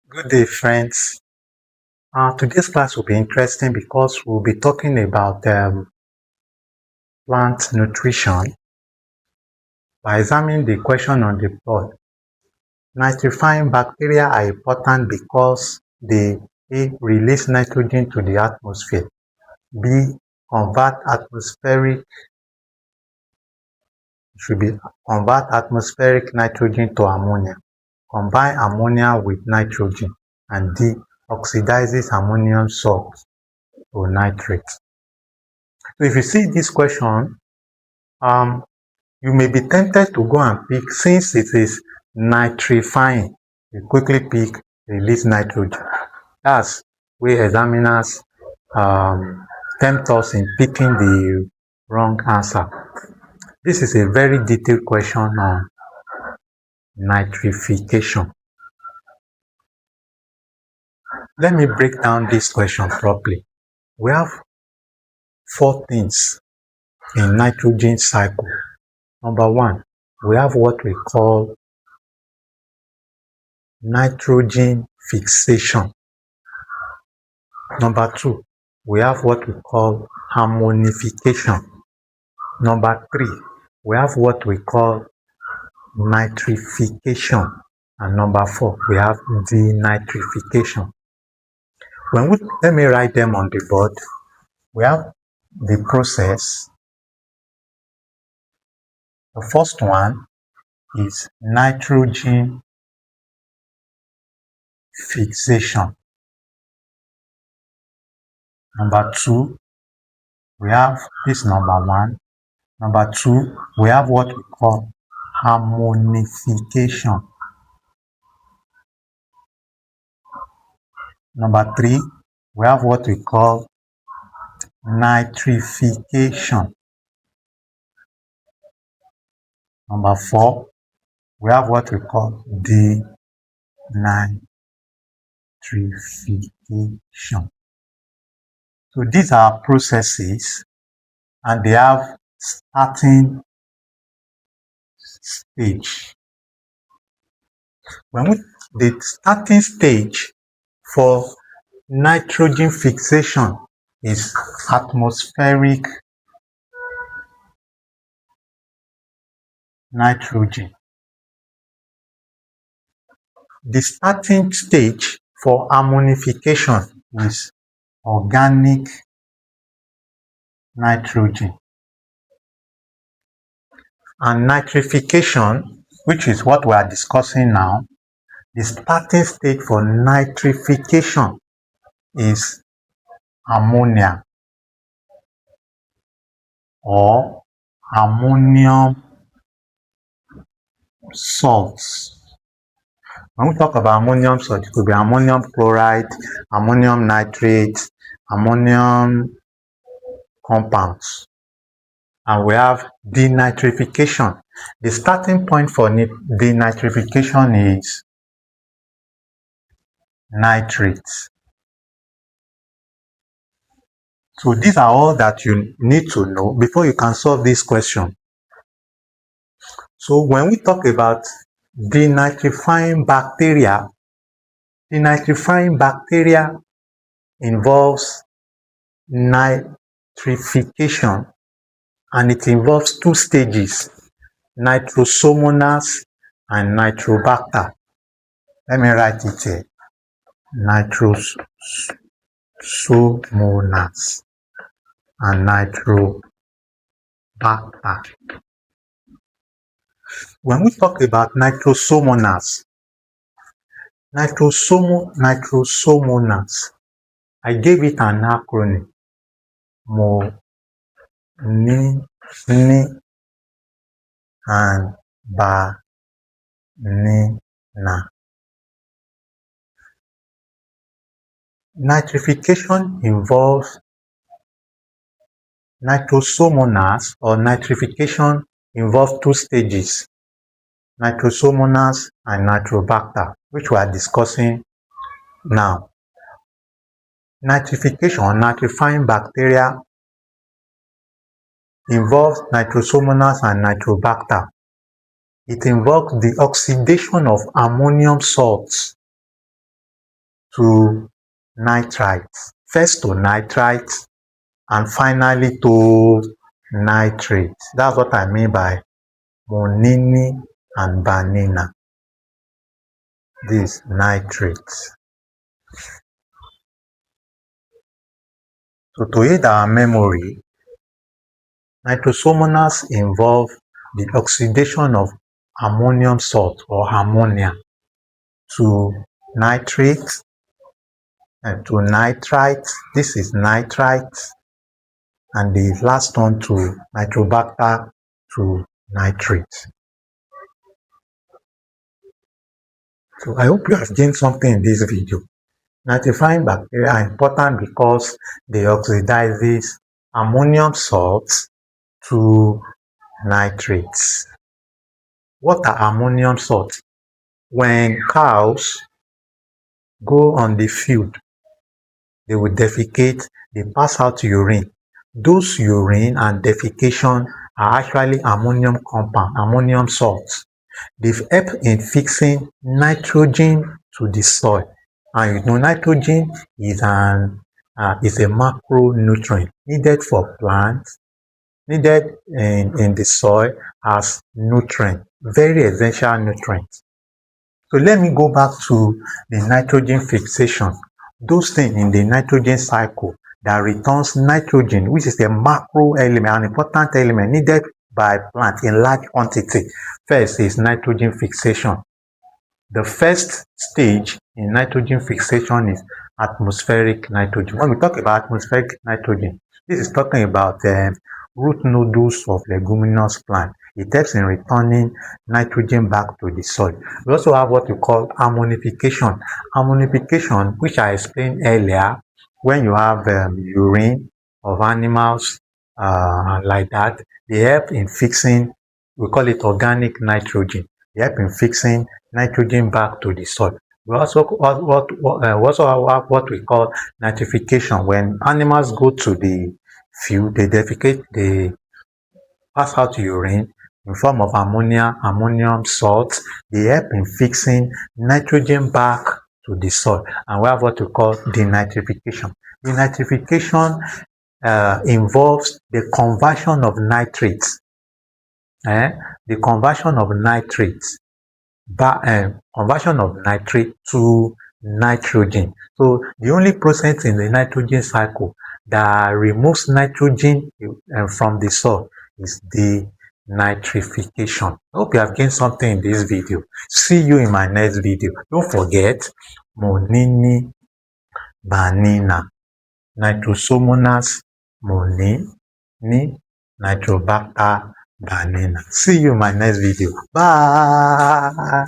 Good day, friends. Today's class will be interesting because we'll be talking about plant nutrition by examining the question on the board. Nitrifying bacteria are important because they A. Release nitrogen to the atmosphere, B. Convert atmospheric nitrogen to ammonia, combine ammonia with nitrogen, and D. Oxidizes ammonium salt to nitrate. So if you see this question, you may be tempted to go and pick, since it is nitrifying, you quickly pick release nitrogen. That's where examiners tempt us in picking the wrong answer. This is a very detailed question on nitrification. Let me break down this question properly. We have 4 things in nitrogen cycle. Number 1, we have what we call nitrogen fixation. Number 2, we have what we call ammonification. Number 3, we have what we call nitrification. And number 4, we have denitrification. Let me write them on the board. We have the process. The first one is nitrogen fixation. Number 2, we have this number 1. Number 2, we have what we call ammonification. Number 3, we have what we call nitrification. Number 4, we have what we call denitrification. So these are processes and they have starting stage. The starting stage for nitrogen fixation is atmospheric nitrogen. The starting stage for ammonification is organic nitrogen. And nitrification, which is what we are discussing now, the starting stage for nitrification is ammonia or ammonium salts. When we talk about ammonium salt, it could be ammonium chloride, ammonium nitrate, ammonium compounds. And we have denitrification. The starting point for denitrification is nitrates. So these are all that you need to know before you can solve this question. So when we talk about denitrifying bacteria involves nitrification, and it involves 2 stages, nitrosomonas and nitrobacter. Let me write it here. Nitrosomonas and nitrobacter. When we talk about nitrosomonas, I gave it an acronym. Ni and ba ni na. Nitrification involves nitrosomonas, or nitrification involves 2 stages, nitrosomonas and nitrobacter, which we are discussing now. Nitrification or nitrifying bacteria involves nitrosomonas and nitrobacter. It involves the oxidation of ammonium salts to nitrites, first to nitrites and finally to nitrates. That's what I mean by monini and banana. These nitrates. So to aid our memory, nitrosomonas involve the oxidation of ammonium salt or ammonia to nitrates and to nitrites. This is nitrites, and the last one to nitrobacter to nitrates. So I hope you have gained something in this video. Nitrifying bacteria are important because they oxidizes ammonium salts to nitrates. What are ammonium salts? When cows go on the field, they will defecate, they pass out urine. Those urine and defecation are actually ammonium compound, ammonium salts. They help in fixing nitrogen to the soil. And you know, nitrogen is a macronutrient needed for plants, needed in the soil as nutrient, very essential nutrient. So let me go back to the nitrogen fixation. Those things in the nitrogen cycle that returns nitrogen, which is a macro element, an important element needed by plants in large quantity. First is nitrogen fixation. The first stage in nitrogen fixation is atmospheric nitrogen. When we talk about atmospheric nitrogen, this is talking about root nodules of leguminous plant. It helps in returning nitrogen back to the soil. We also have what we call ammonification. Ammonification, which I explained earlier, when you have urine of animals like that, they help in fixing, we call it organic nitrogen. They help in fixing nitrogen back to the soil. We also have what we call nitrification. When animals go to the field, they defecate, they pass out urine in form of ammonia, ammonium salts. They help in fixing nitrogen back to the soil. And we have what we call denitrification. Denitrification involves the conversion of nitrates. The conversion of nitrates, conversion of nitrate to nitrogen. So the only process in the nitrogen cycle that removes nitrogen from the soil is the nitrification. I hope you have gained something in this video. See you in my next video. Don't forget, monini banana, nitrosomonas monini, nitrobacter banana. See you in my next video. Bye.